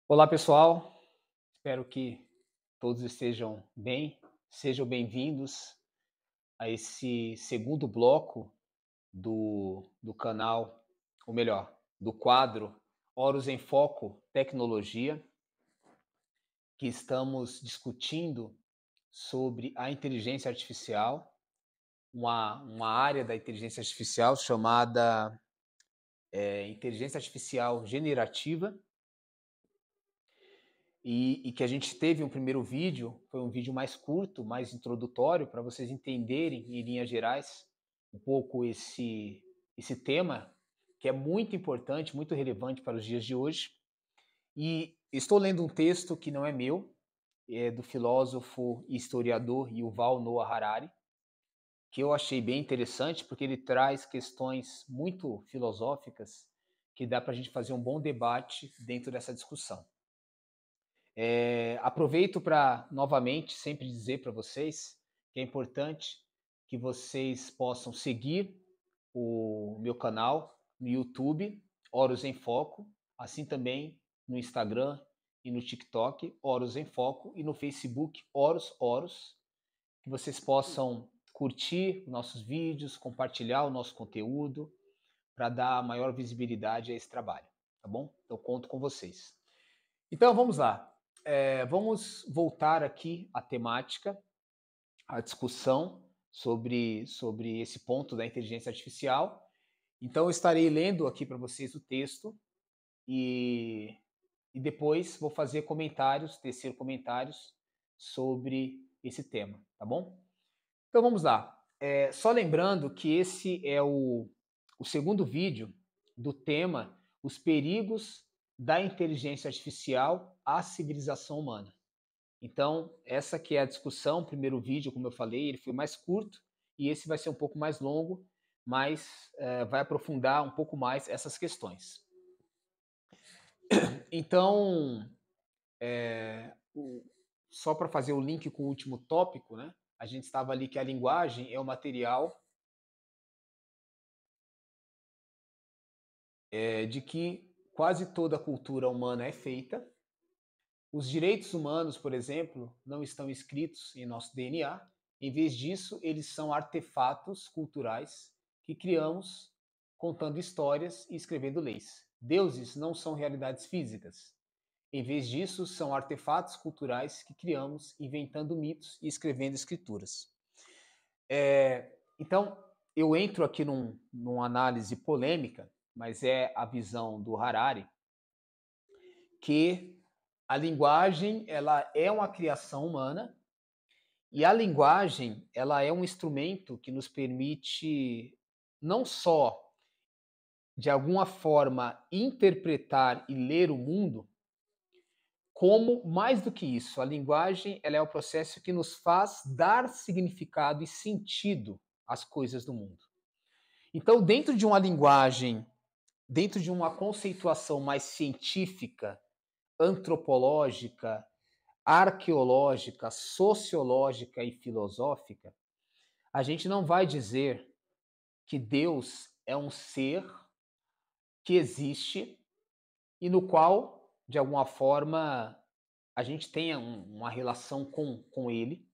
Olá, pessoal. Espero que todos estejam bem. Sejam bem-vindos a esse segundo bloco do canal, ou melhor, do quadro Horus em Foco Tecnologia, que estamos discutindo sobre a inteligência artificial, uma área da inteligência artificial chamada inteligência artificial generativa. E que a gente teve um primeiro vídeo, foi um vídeo mais curto, mais introdutório, para vocês entenderem, em linhas gerais, um pouco esse tema, que é muito importante, muito relevante para os dias de hoje. E estou lendo um texto que não é meu, é do filósofo e historiador Yuval Noah Harari, que eu achei bem interessante, porque ele traz questões muito filosóficas que dá para a gente fazer um bom debate dentro dessa discussão. Aproveito para novamente sempre dizer para vocês que é importante que vocês possam seguir o meu canal no YouTube, Horus em Foco, assim também no Instagram e no TikTok, Horus em Foco, e no Facebook, Horus, que vocês possam curtir nossos vídeos, compartilhar o nosso conteúdo, para dar maior visibilidade a esse trabalho, tá bom? Então conto com vocês. Então vamos lá. Vamos voltar aqui à temática, à discussão sobre esse ponto da inteligência artificial. Então eu estarei lendo aqui para vocês o texto e, e depois vou fazer comentários, tecer comentários sobre esse tema, tá bom? Então vamos lá. Só lembrando que esse é o segundo vídeo do tema Os Perigos da Inteligência Artificial à Civilização Humana. Então, essa que é a discussão, o primeiro vídeo, como eu falei, ele foi mais curto, e esse vai ser um pouco mais longo, mas vai aprofundar um pouco mais essas questões. Então, só para fazer o link com o último tópico, né? A gente estava ali que a linguagem é o material de que quase toda a cultura humana é feita. Os direitos humanos, por exemplo, não estão escritos em nosso DNA. Em vez disso, eles são artefatos culturais que criamos contando histórias e escrevendo leis. Deuses não são realidades físicas. Em vez disso, são artefatos culturais que criamos inventando mitos e escrevendo escrituras. Então, eu entro aqui numa análise polêmica, mas é a visão do Harari, que a linguagem ela é uma criação humana e a linguagem ela é um instrumento que nos permite não só de alguma forma interpretar e ler o mundo, como mais do que isso, a linguagem ela é o processo que nos faz dar significado e sentido às coisas do mundo. Então, dentro de uma linguagem, dentro de uma conceituação mais científica, antropológica, arqueológica, sociológica e filosófica, a gente não vai dizer que Deus é um ser que existe e no qual, de alguma forma, a gente tenha uma relação com ele.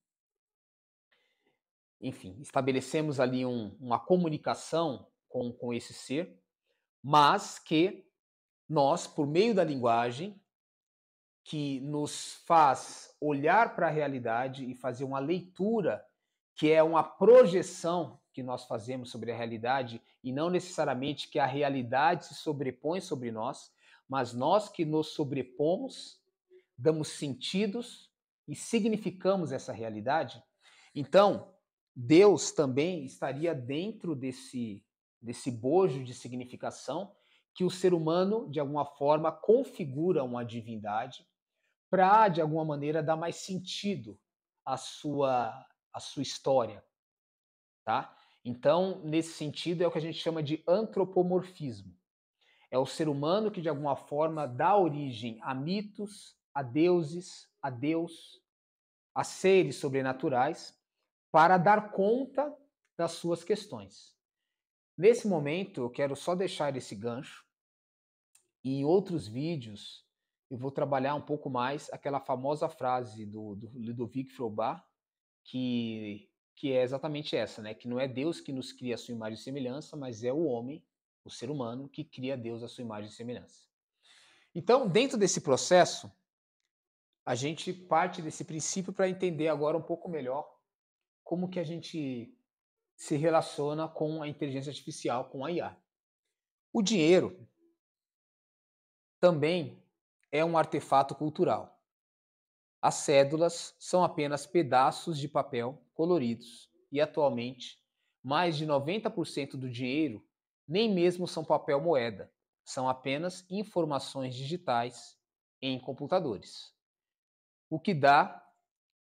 Enfim, estabelecemos ali uma comunicação com esse ser, mas que nós, por meio da linguagem, que nos faz olhar para a realidade e fazer uma leitura que é uma projeção que nós fazemos sobre a realidade e não necessariamente que a realidade se sobrepõe sobre nós, mas nós que nos sobrepomos, damos sentidos e significamos essa realidade. Então, Deus também estaria dentro desse bojo de significação que o ser humano, de alguma forma, configura uma divindade para, de alguma maneira, dar mais sentido à sua história, tá? Então, nesse sentido, é o que a gente chama de antropomorfismo. É o ser humano que, de alguma forma, dá origem a mitos, a deuses, a Deus, a seres sobrenaturais, para dar conta das suas questões. Nesse momento, eu quero só deixar esse gancho. E em outros vídeos eu vou trabalhar um pouco mais aquela famosa frase do Ludovic Frobat, que é exatamente essa, né? Que não é Deus que nos cria a sua imagem e semelhança, mas é o homem, o ser humano, que cria Deus a sua imagem e semelhança. Então, dentro desse processo, a gente parte desse princípio para entender agora um pouco melhor como que a gente se relaciona com a inteligência artificial, com a IA. O dinheiro também é um artefato cultural. As cédulas são apenas pedaços de papel coloridos e, atualmente, mais de 90% do dinheiro nem mesmo são papel moeda, são apenas informações digitais em computadores. O que dá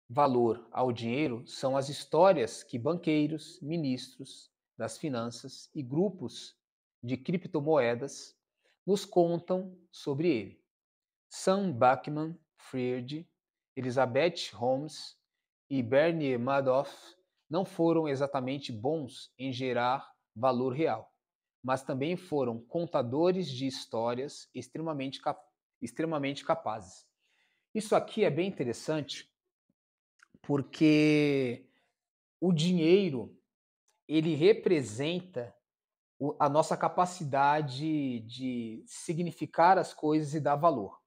valor ao dinheiro são as histórias que banqueiros, ministros das finanças e grupos de criptomoedas nos contam sobre ele. Sam Bankman-Fried, Elizabeth Holmes e Bernie Madoff não foram exatamente bons em gerar valor real, mas também foram contadores de histórias extremamente capazes. Isso aqui é bem interessante porque o dinheiro ele representa a nossa capacidade de significar as coisas e dar valor.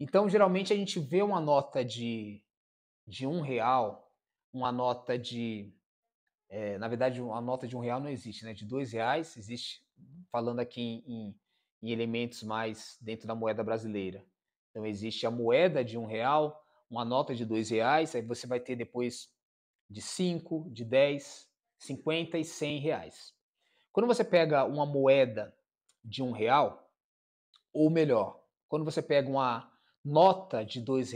Então, geralmente, a gente vê uma nota de R$ 1, uma nota de. Na verdade, uma nota de R$ 1 não existe, né? De R$ 2 existe, falando aqui em elementos mais dentro da moeda brasileira. Então, existe a moeda de R$ 1, uma nota de R$ 2, aí você vai ter depois de 5, de 10, 50 e R$ 100. Quando você pega uma moeda de R$ 1, ou melhor, quando você pega uma nota de R$ 2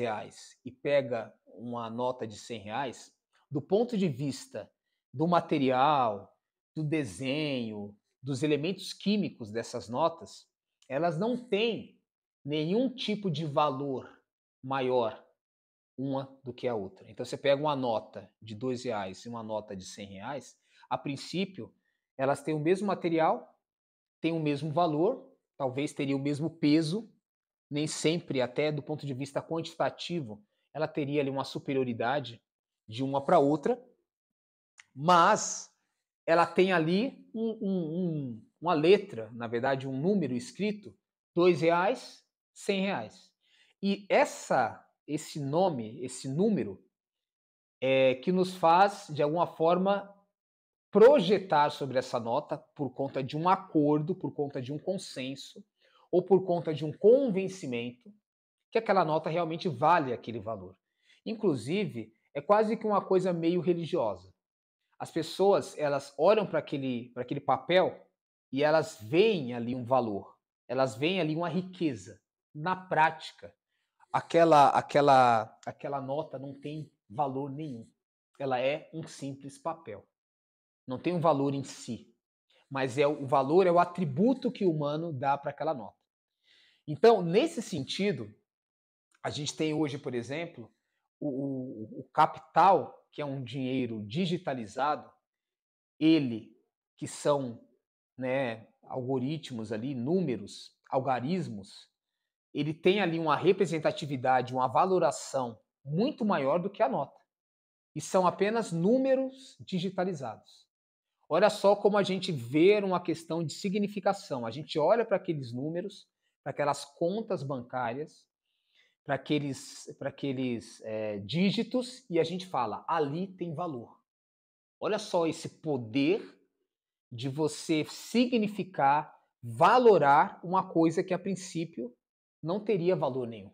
e pega uma nota de R$ 100, do ponto de vista do material, do desenho, dos elementos químicos dessas notas, elas não têm nenhum tipo de valor maior uma do que a outra. Então você pega uma nota de R$ 2 e uma nota de R$ 100, a princípio elas têm o mesmo material, têm o mesmo valor, talvez teria o mesmo peso, nem sempre, até do ponto de vista quantitativo, ela teria ali uma superioridade de uma para outra, mas ela tem ali uma letra, na verdade um número escrito, R$ 2, R$ 100. E esse nome, esse número, que nos faz, de alguma forma, projetar sobre essa nota por conta de um acordo, por conta de um consenso, ou por conta de um convencimento, que aquela nota realmente vale aquele valor. Inclusive, é quase que uma coisa meio religiosa. As pessoas, elas olham para aquele papel e elas veem ali um valor, elas veem ali uma riqueza. Na prática, aquela nota não tem valor nenhum. Ela é um simples papel. Não tem um valor em si, mas o valor é o atributo que o humano dá para aquela nota. Então, nesse sentido, a gente tem hoje, por exemplo, o capital, que é um dinheiro digitalizado, ele, que são, né, algoritmos ali, números, algarismos, ele tem ali uma representatividade, uma valoração muito maior do que a nota. E são apenas números digitalizados. Olha só como a gente vê uma questão de significação. A gente olha para aqueles números, para aquelas contas bancárias, para aqueles dígitos e a gente fala, ali tem valor. Olha só esse poder de você significar, valorar uma coisa que a princípio não teria valor nenhum.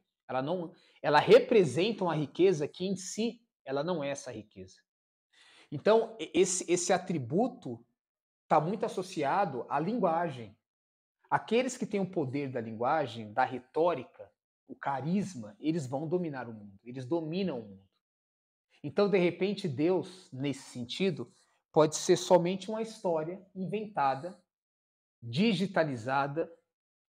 Ela representa uma riqueza que em si ela não é essa riqueza. Então esse atributo está muito associado à linguagem. Aqueles que têm o poder da linguagem, da retórica, o carisma, eles vão dominar o mundo, eles dominam o mundo. Então, de repente, Deus, nesse sentido, pode ser somente uma história inventada, digitalizada,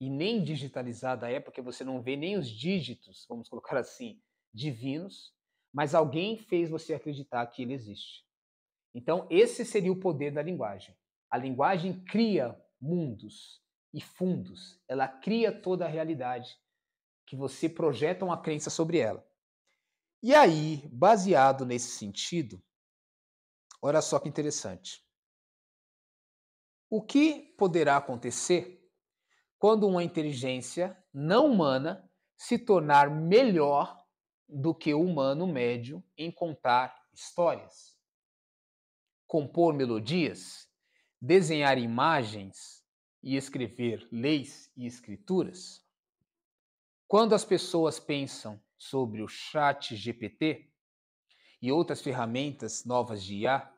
e nem digitalizada é, porque você não vê nem os dígitos, vamos colocar assim, divinos, mas alguém fez você acreditar que ele existe. Então, esse seria o poder da linguagem. A linguagem cria mundos e fundos, ela cria toda a realidade que você projeta uma crença sobre ela. E aí, baseado nesse sentido, olha só que interessante. O que poderá acontecer quando uma inteligência não humana se tornar melhor do que o humano médio em contar histórias, compor melodias, desenhar imagens e escrever leis e escrituras? Quando as pessoas pensam sobre o chat GPT e outras ferramentas novas de IA,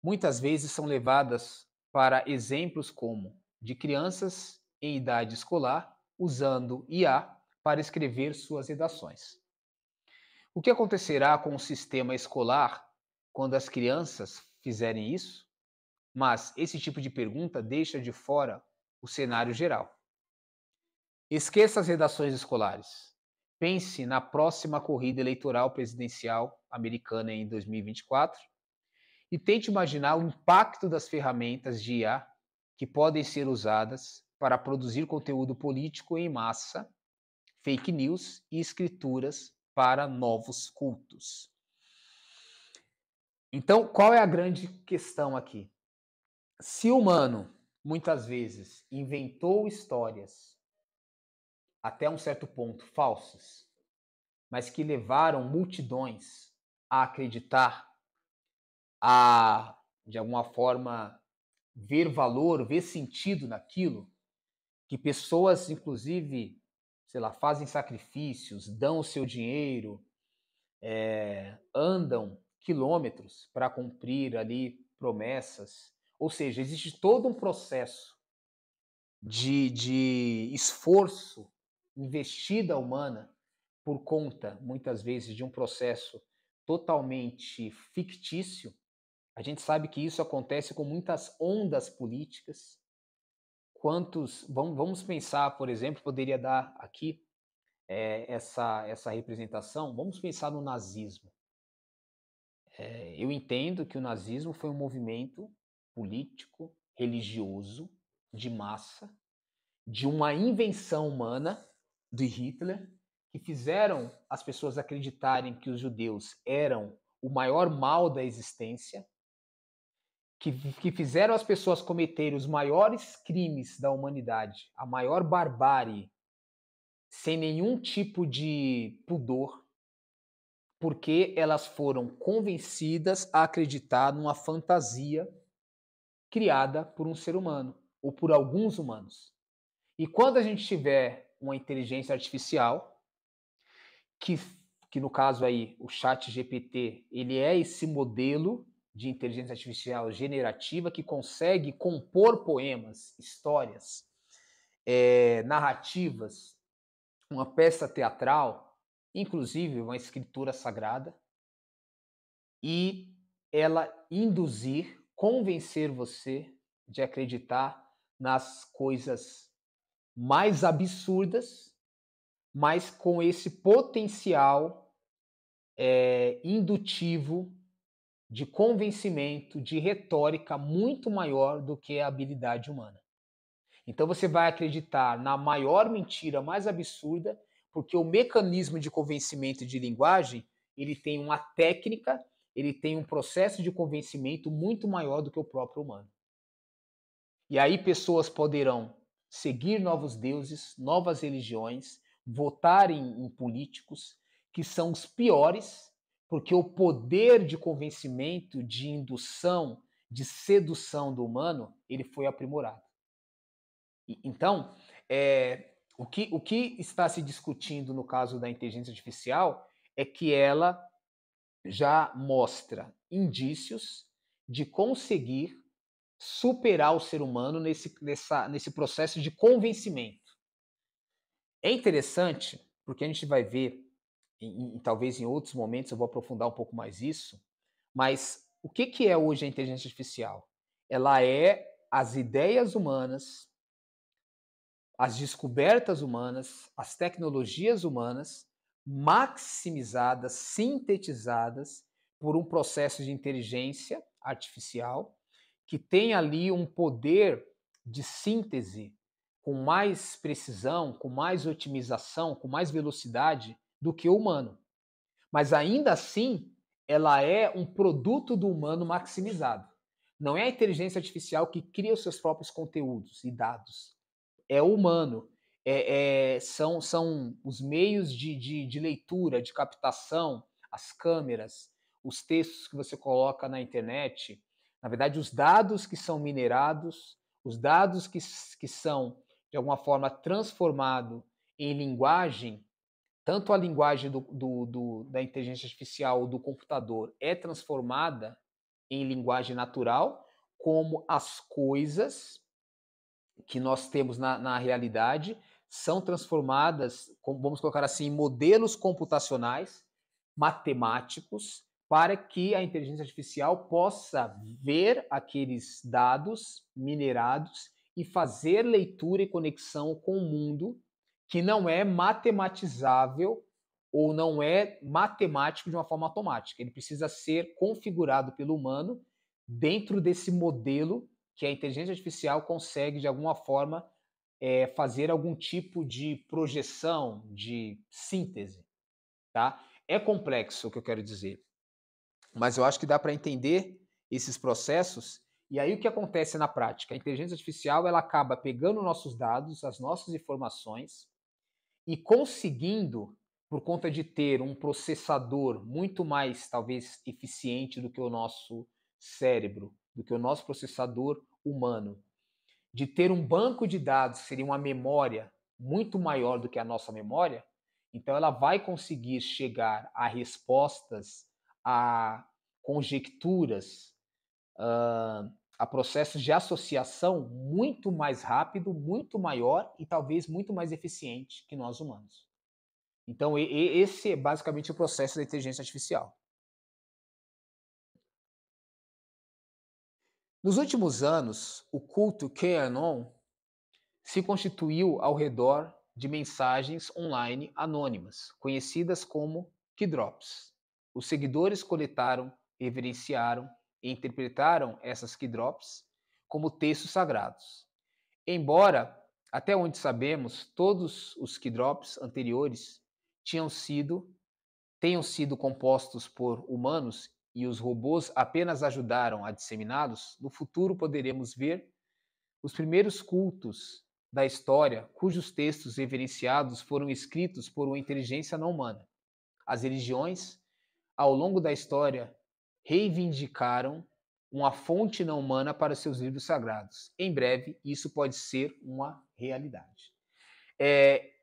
muitas vezes são levadas para exemplos como de crianças em idade escolar usando IA para escrever suas redações. O que acontecerá com o sistema escolar quando as crianças fizerem isso? Mas esse tipo de pergunta deixa de fora o cenário geral. Esqueça as redações escolares. Pense na próxima corrida eleitoral presidencial americana em 2024 e tente imaginar o impacto das ferramentas de IA que podem ser usadas para produzir conteúdo político em massa, fake news e escrituras para novos cultos. Então, qual é a grande questão aqui? Se o humano, muitas vezes, inventou histórias até um certo ponto falsas, mas que levaram multidões a acreditar, a, de alguma forma, ver valor, ver sentido naquilo, que pessoas, inclusive, sei lá, fazem sacrifícios, dão o seu dinheiro, andam quilômetros para cumprir ali promessas. Ou seja, existe todo um processo de esforço, investida humana, por conta, muitas vezes, de um processo totalmente fictício. A gente sabe que isso acontece com muitas ondas políticas. Vamos pensar, por exemplo, poderia dar aqui essa representação, vamos pensar no nazismo. Eu entendo que o nazismo foi um movimento político, religioso, de massa, de uma invenção humana de Hitler, que fizeram as pessoas acreditarem que os judeus eram o maior mal da existência, que fizeram as pessoas cometerem os maiores crimes da humanidade, a maior barbárie, sem nenhum tipo de pudor, porque elas foram convencidas a acreditar numa fantasia criada por um ser humano, ou por alguns humanos. E quando a gente tiver uma inteligência artificial, que, que no caso aí o chat GPT, ele é esse modelo de inteligência artificial generativa que consegue compor poemas, histórias, narrativas, uma peça teatral, inclusive uma escritura sagrada, e ela induzir, convencer você de acreditar nas coisas mais absurdas, mas com esse potencial indutivo de convencimento, de retórica muito maior do que a habilidade humana. Então você vai acreditar na maior mentira mais absurda, porque o mecanismo de convencimento de linguagem, ele tem uma técnica, ele tem um processo de convencimento muito maior do que o próprio humano. E aí pessoas poderão seguir novos deuses, novas religiões, votar em políticos que são os piores, porque o poder de convencimento, de indução, de sedução do humano, ele foi aprimorado. Então, o que está se discutindo no caso da inteligência artificial é que ela já mostra indícios de conseguir superar o ser humano nesse processo de convencimento. É interessante, porque a gente vai ver, talvez em outros momentos eu vou aprofundar um pouco mais isso, mas o que é hoje a inteligência artificial? Ela é as ideias humanas, as descobertas humanas, as tecnologias humanas maximizadas, sintetizadas por um processo de inteligência artificial que tem ali um poder de síntese com mais precisão, com mais otimização, com mais velocidade do que o humano. Mas ainda assim, ela é um produto do humano maximizado. Não é a inteligência artificial que cria os seus próprios conteúdos e dados. É o humano. São os meios de leitura, de captação, as câmeras, os textos que você coloca na internet, na verdade, os dados que são minerados, os dados que são, de alguma forma, transformados em linguagem, tanto a linguagem da inteligência artificial ou do computador é transformada em linguagem natural, como as coisas que nós temos na realidade são transformadas, vamos colocar assim, em modelos computacionais, matemáticos, para que a inteligência artificial possa ver aqueles dados minerados e fazer leitura e conexão com o mundo que não é matematizável ou não é matemático de uma forma automática. Ele precisa ser configurado pelo humano dentro desse modelo que a inteligência artificial consegue, de alguma forma, fazer algum tipo de projeção, de síntese. Tá? É complexo o que eu quero dizer, mas eu acho que dá para entender esses processos. E aí o que acontece na prática? A inteligência artificial ela acaba pegando nossos dados, as nossas informações e conseguindo, por conta de ter um processador muito mais, talvez, eficiente do que o nosso cérebro, do que o nosso processador humano, de ter um banco de dados, que seria uma memória muito maior do que a nossa memória, então ela vai conseguir chegar a respostas, a conjecturas, a processos de associação muito mais rápido, muito maior e talvez muito mais eficiente que nós humanos. Então, esse é basicamente o processo da inteligência artificial. Nos últimos anos, o culto QAnon se constituiu ao redor de mensagens online anônimas, conhecidas como keydrops. Os seguidores coletaram, reverenciaram e interpretaram essas keydrops como textos sagrados. Embora, até onde sabemos, todos os keydrops anteriores tenham sido compostos por humanos e os robôs apenas ajudaram a disseminá-los, no futuro poderemos ver os primeiros cultos da história cujos textos reverenciados foram escritos por uma inteligência não humana. As religiões, ao longo da história, reivindicaram uma fonte não humana para seus livros sagrados. Em breve, isso pode ser uma realidade.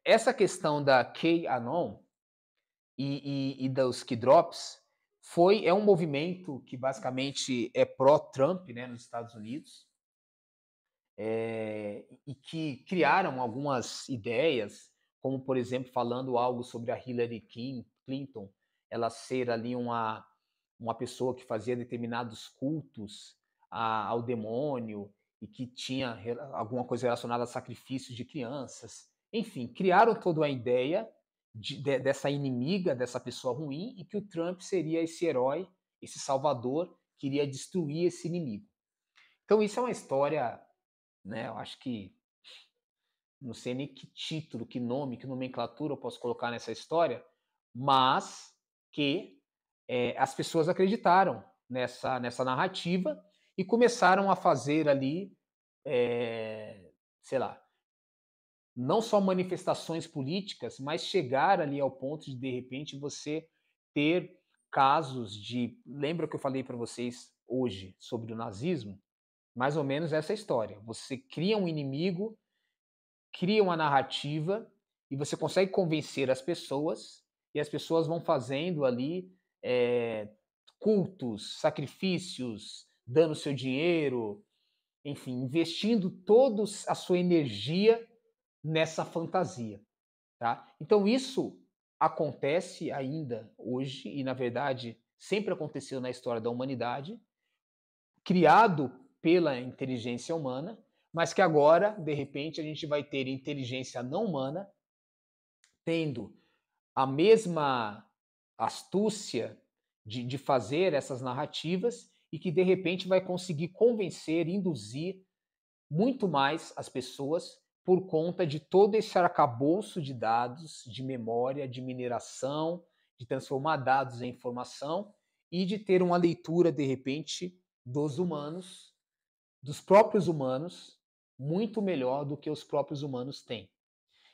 Essa questão da QAnon e dos Keydrops é um movimento que basicamente é pró-Trump, né, nos Estados Unidos, e que criaram algumas ideias, como, por exemplo, falando algo sobre a Hillary Clinton, ela ser ali uma pessoa que fazia determinados cultos ao demônio e que tinha alguma coisa relacionada a sacrifícios de crianças. Enfim, criaram toda a ideia dessa inimiga, dessa pessoa ruim, e que o Trump seria esse herói, esse salvador, que iria destruir esse inimigo. Então, isso é uma história, né? Eu acho que não sei nem que título, que nome, que nomenclatura eu posso colocar nessa história, mas que as pessoas acreditaram nessa narrativa e começaram a fazer ali, sei lá, não só manifestações políticas, mas chegar ali ao ponto de repente, você ter casos de. Lembra que eu falei para vocês hoje sobre o nazismo? Mais ou menos essa história. Você cria um inimigo, cria uma narrativa e você consegue convencer as pessoas, e as pessoas vão fazendo ali cultos, sacrifícios, dando seu dinheiro, enfim, investindo toda a sua energia nessa fantasia. Tá? Então isso acontece ainda hoje e, na verdade, sempre aconteceu na história da humanidade, criado pela inteligência humana, mas que agora, de repente, a gente vai ter inteligência não humana tendo a mesma astúcia de fazer essas narrativas e que, de repente, vai conseguir convencer, induzir muito mais as pessoas por conta de todo esse arcabouço de dados, de memória, de mineração, de transformar dados em informação e de ter uma leitura, de repente, dos humanos, dos próprios humanos, muito melhor do que os próprios humanos têm.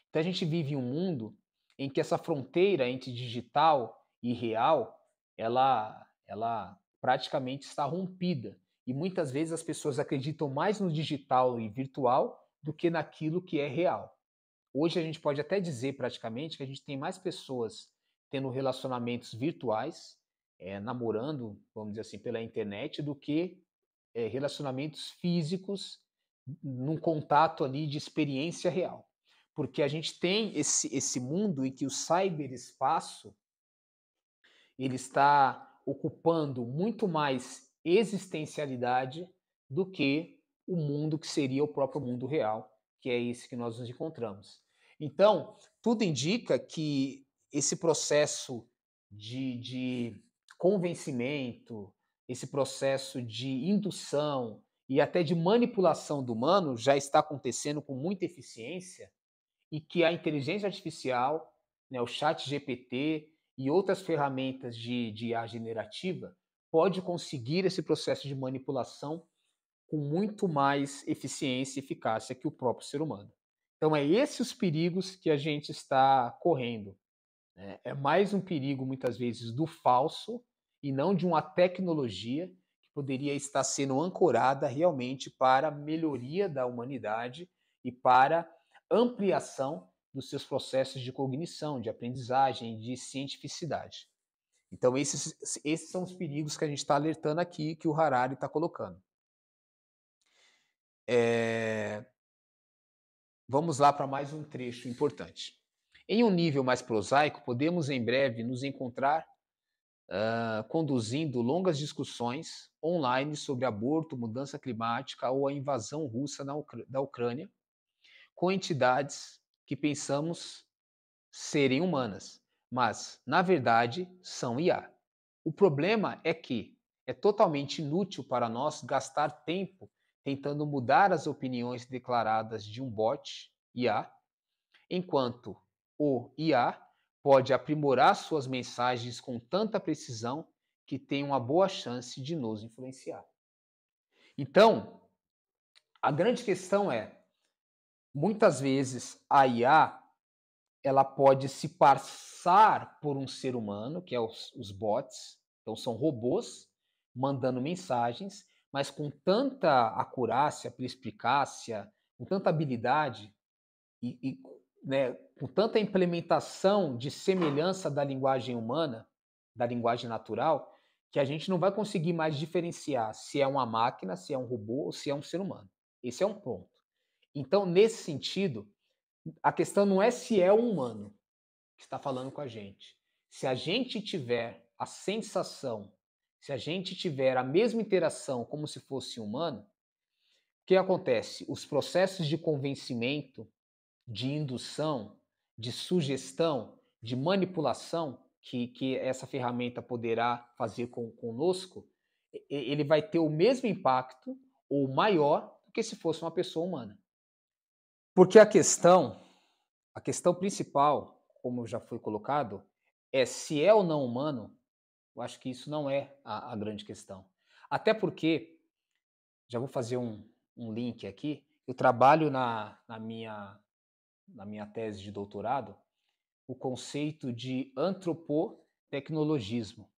Então a gente vive em um mundo em que essa fronteira entre digital e real, ela praticamente está rompida. E muitas vezes as pessoas acreditam mais no digital e virtual do que naquilo que é real. Hoje a gente pode até dizer praticamente que a gente tem mais pessoas tendo relacionamentos virtuais, namorando, vamos dizer assim, pela internet, do que relacionamentos físicos num contato ali de experiência real. Porque a gente tem esse mundo em que o cyberespaço ele está ocupando muito mais existencialidade do que o mundo que seria o próprio mundo real, que é esse que nós nos encontramos. Então, tudo indica que esse processo de convencimento, esse processo de indução e até de manipulação do humano já está acontecendo com muita eficiência e que a inteligência artificial, né, o chat GPT e outras ferramentas de IA generativa pode conseguir esse processo de manipulação com muito mais eficiência e eficácia que o próprio ser humano. Então, é esses os perigos que a gente está correndo. Né? É mais um perigo, muitas vezes, do falso e não de uma tecnologia que poderia estar sendo ancorada realmente para a melhoria da humanidade e para ampliação dos seus processos de cognição, de aprendizagem, de cientificidade. Então, esses são os perigos que a gente está alertando aqui, que o Harari está colocando. Vamos lá para mais um trecho importante. Em um nível mais prosaico, podemos em breve nos encontrar conduzindo longas discussões online sobre aborto, mudança climática ou a invasão russa da Ucrânia, com entidades que pensamos serem humanas, mas, na verdade, são IA. O problema é que é totalmente inútil para nós gastar tempo tentando mudar as opiniões declaradas de um bot IA, enquanto o IA pode aprimorar suas mensagens com tanta precisão que tem uma boa chance de nos influenciar. Então, a grande questão é, muitas vezes a IA ela pode se passar por um ser humano, que é os bots, então são robôs mandando mensagens, mas com tanta acurácia, perspicácia, com tanta habilidade e né, com tanta implementação de semelhança da linguagem humana, da linguagem natural, que a gente não vai conseguir mais diferenciar se é uma máquina, se é um robô ou se é um ser humano. Esse é um ponto. Então, nesse sentido, a questão não é se é um humano que está falando com a gente. Se a gente tiver a sensação, se a gente tiver a mesma interação como se fosse humano, o que acontece? Os processos de convencimento, de indução, de sugestão, de manipulação que essa ferramenta poderá fazer conosco, ele vai ter o mesmo impacto ou maior do que se fosse uma pessoa humana. Porque a questão principal, como já foi colocado, é se é ou não humano. Eu acho que isso não é a grande questão. Até porque, já vou fazer um link aqui, eu trabalho na minha tese de doutorado o conceito de antropotecnologismo,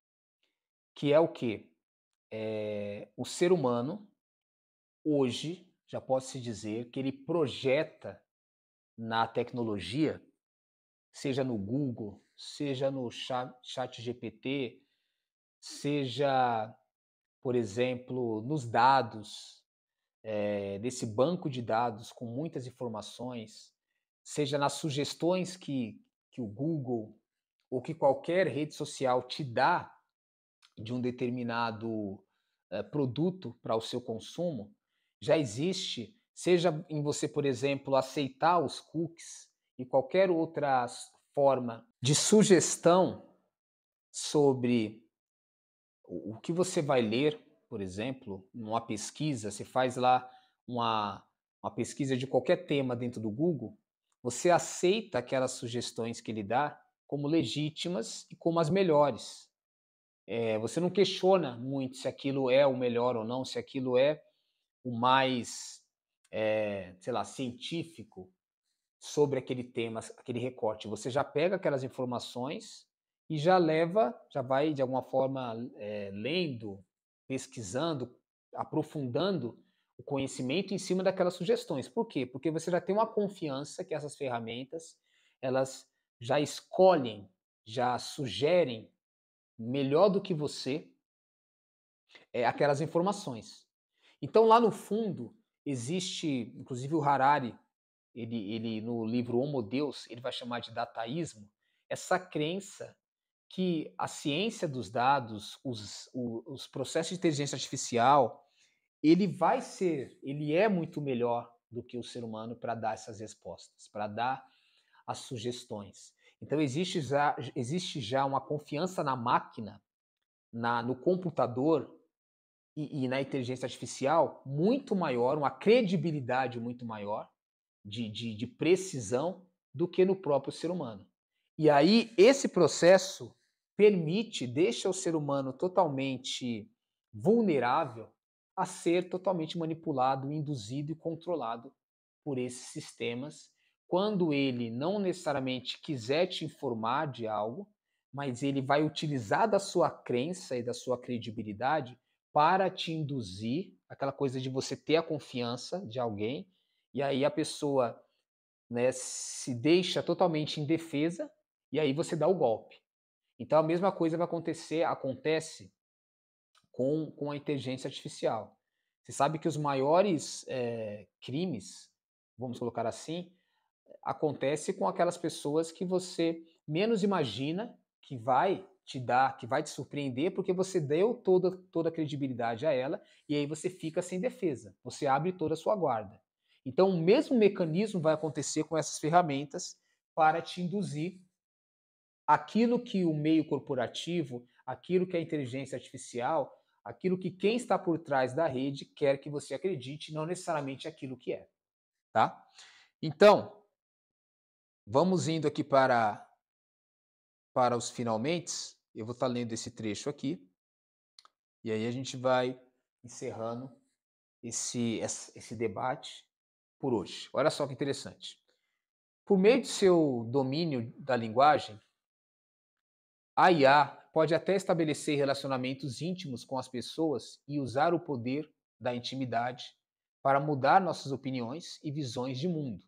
que é o quê? O ser humano, hoje, já pode-se dizer que ele projeta na tecnologia, seja no Google, seja no chat GPT, seja, por exemplo, nos dados, desse banco de dados com muitas informações, seja nas sugestões que o Google ou que qualquer rede social te dá de um determinado produto para o seu consumo, já existe, seja em você, por exemplo, aceitar os cookies e qualquer outra forma de sugestão sobre o que você vai ler, por exemplo, numa pesquisa, você faz lá uma, uma pesquisa de qualquer tema dentro do Google, você aceita aquelas sugestões que ele dá como legítimas e como as melhores. Você não questiona muito se aquilo é o melhor ou não, se aquilo é o mais, sei lá, científico sobre aquele tema, aquele recorte. Você já pega aquelas informações e já leva, já vai de alguma forma lendo, pesquisando, aprofundando o conhecimento em cima daquelas sugestões. Por quê? Porque você já tem uma confiança que essas ferramentas, elas já escolhem, já sugerem melhor do que você aquelas informações. Então lá no fundo existe, inclusive o Harari, ele no livro Homo Deus, ele vai chamar de dataísmo, essa crença que a ciência dos dados, os processos de inteligência artificial, ele é muito melhor do que o ser humano para dar essas respostas, para dar as sugestões. Então existe já uma confiança na máquina, no computador e na inteligência artificial muito maior, uma credibilidade muito maior de precisão do que no próprio ser humano. E aí, esse processo deixa o ser humano totalmente vulnerável a ser totalmente manipulado, induzido e controlado por esses sistemas, quando ele não necessariamente quiser te informar de algo, mas ele vai utilizar da sua crença e da sua credibilidade para te induzir, aquela coisa de você ter a confiança de alguém, e aí a pessoa, né, se deixa totalmente indefesa, e aí você dá o golpe. Então a mesma coisa acontece com a inteligência artificial. Você sabe que os maiores crimes, vamos colocar assim, acontece com aquelas pessoas que você menos imagina que vai te surpreender, porque você deu toda a credibilidade a ela, e aí você fica sem defesa, você abre toda a sua guarda. Então, o mesmo mecanismo vai acontecer com essas ferramentas para te induzir aquilo que o meio corporativo, aquilo que a inteligência artificial, aquilo que quem está por trás da rede quer que você acredite, não necessariamente aquilo que é, tá? Então, vamos indo aqui para os finalmentes. Eu vou estar lendo esse trecho aqui, e aí a gente vai encerrando esse debate por hoje. Olha só que interessante. Por meio de seu domínio da linguagem, a IA pode até estabelecer relacionamentos íntimos com as pessoas e usar o poder da intimidade para mudar nossas opiniões e visões de mundo.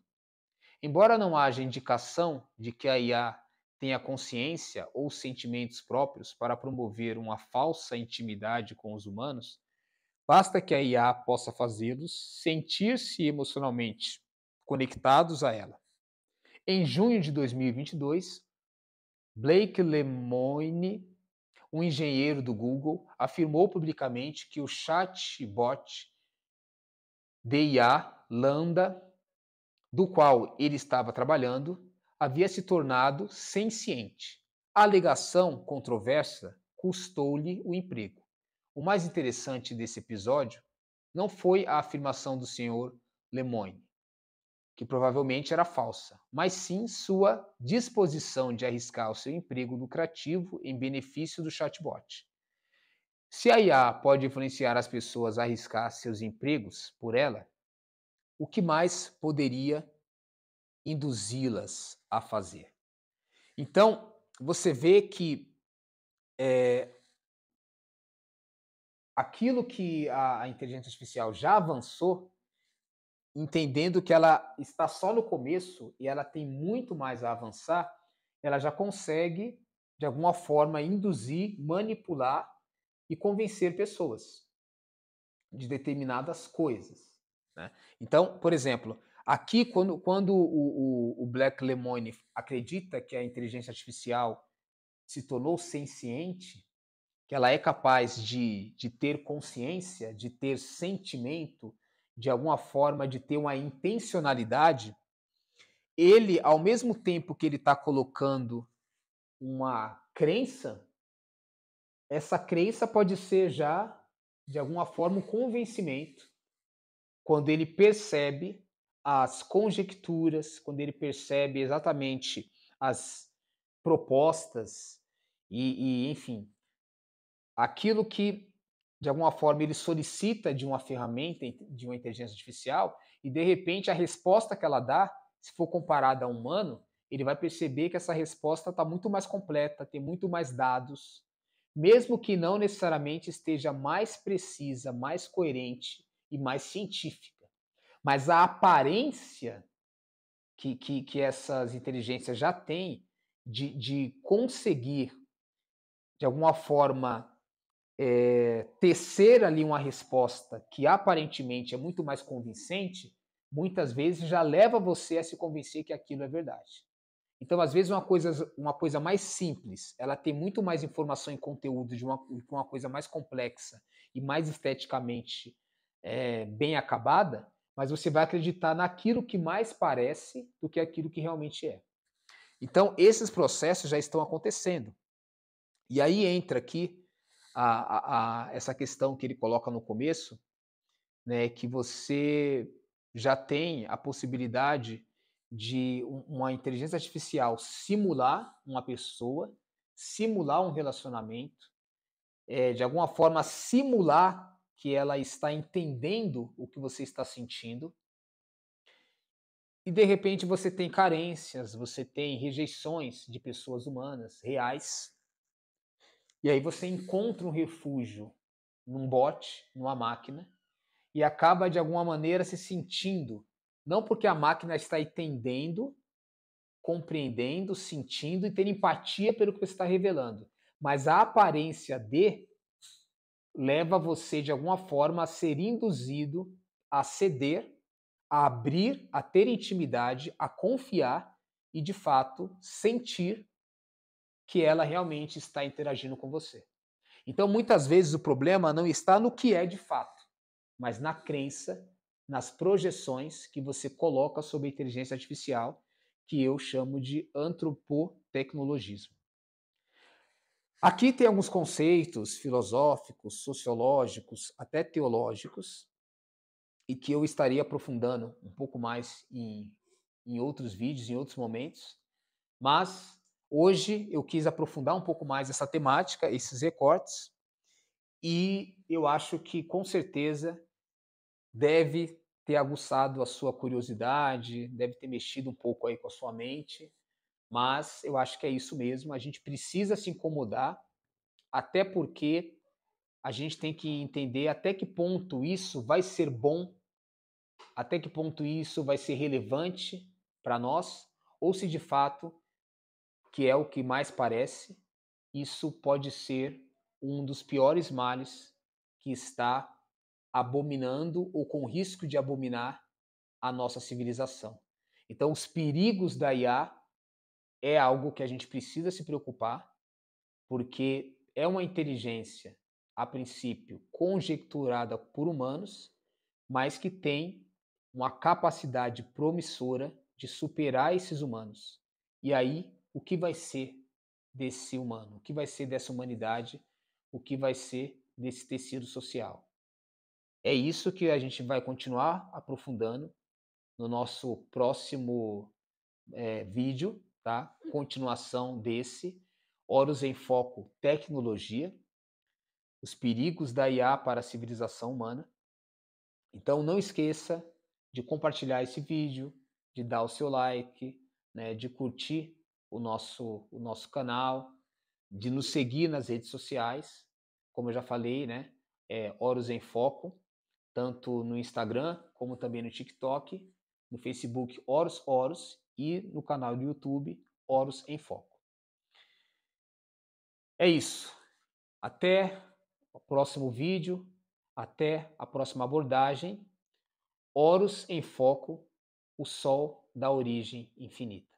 Embora não haja indicação de que a IA tenha consciência ou sentimentos próprios para promover uma falsa intimidade com os humanos, basta que a IA possa fazê-los sentir-se emocionalmente conectados a ela. Em junho de 2022, Blake Lemoine, um engenheiro do Google, afirmou publicamente que o chatbot de IA Lambda, do qual ele estava trabalhando, havia se tornado senciente. A alegação controversa custou-lhe o emprego. O mais interessante desse episódio não foi a afirmação do Sr. Lemoine, que provavelmente era falsa, mas sim sua disposição de arriscar o seu emprego lucrativo em benefício do chatbot. Se a IA pode influenciar as pessoas a arriscar seus empregos por ela, o que mais poderia induzi-las a fazer? Então, você vê que aquilo que a inteligência artificial já avançou, entendendo que ela está só no começo e ela tem muito mais a avançar, ela já consegue, de alguma forma, induzir, manipular e convencer pessoas de determinadas coisas, né? Então, por exemplo, aqui quando o Black Lemoine acredita que a inteligência artificial se tornou senciente, que ela é capaz de ter consciência, de ter sentimento, de alguma forma de ter uma intencionalidade, ele, ao mesmo tempo que ele está colocando uma crença, essa crença pode ser já, de alguma forma, um convencimento quando ele percebe as conjecturas, quando ele percebe exatamente as propostas enfim, aquilo que, de alguma forma, ele solicita de uma ferramenta, de uma inteligência artificial, e de repente a resposta que ela dá, se for comparada a um humano, ele vai perceber que essa resposta está muito mais completa, tem muito mais dados, mesmo que não necessariamente esteja mais precisa, mais coerente e mais científica. Mas a aparência que essas inteligências já têm de conseguir, de alguma forma, tecer ali uma resposta que aparentemente é muito mais convincente, muitas vezes já leva você a se convencer que aquilo é verdade. Então, às vezes, uma coisa mais simples, ela tem muito mais informação e conteúdo de uma coisa mais complexa e mais esteticamente bem acabada, mas você vai acreditar naquilo que mais parece do que aquilo que realmente é. Então, esses processos já estão acontecendo. E aí entra aqui essa questão que ele coloca no começo, né, que você já tem a possibilidade de uma inteligência artificial simular uma pessoa, simular um relacionamento, de alguma forma simular que ela está entendendo o que você está sentindo, e de repente você tem carências, você tem rejeições de pessoas humanas reais, e aí você encontra um refúgio num bot, numa máquina, e acaba de alguma maneira se sentindo, não porque a máquina está entendendo, compreendendo, sentindo e tendo empatia pelo que você está revelando, mas a aparência de leva você de alguma forma a ser induzido a ceder, a abrir, a ter intimidade, a confiar e de fato sentir que ela realmente está interagindo com você. Então, muitas vezes o problema não está no que é de fato, mas na crença, nas projeções que você coloca sobre a inteligência artificial, que eu chamo de antropotecnologismo. Aqui tem alguns conceitos filosóficos, sociológicos, até teológicos, e que eu estaria aprofundando um pouco mais em outros vídeos, em outros momentos, mas hoje eu quis aprofundar um pouco mais essa temática, esses recortes, e eu acho que com certeza deve ter aguçado a sua curiosidade, deve ter mexido um pouco aí com a sua mente, mas eu acho que é isso mesmo, a gente precisa se incomodar, até porque a gente tem que entender até que ponto isso vai ser bom, até que ponto isso vai ser relevante para nós, ou se de fato, que é o que mais parece, isso pode ser um dos piores males que está abominando ou com risco de abominar a nossa civilização. Então, os perigos da IA é algo que a gente precisa se preocupar, porque é uma inteligência, a princípio, conjecturada por humanos, mas que tem uma capacidade promissora de superar esses humanos. E aí, o que vai ser desse humano? O que vai ser dessa humanidade? O que vai ser desse tecido social? É isso que a gente vai continuar aprofundando no nosso próximo vídeo, tá? Continuação desse, Horus em Foco Tecnologia, os perigos da IA para a civilização humana. Então não esqueça de compartilhar esse vídeo, de dar o seu like, né, de curtir o nosso canal, de nos seguir nas redes sociais, como eu já falei, né? Horus em Foco, tanto no Instagram como também no TikTok, no Facebook Horus Horus e no canal do YouTube Horus em Foco. É isso. Até o próximo vídeo, até a próxima abordagem. Horus em Foco, o Sol da origem infinita.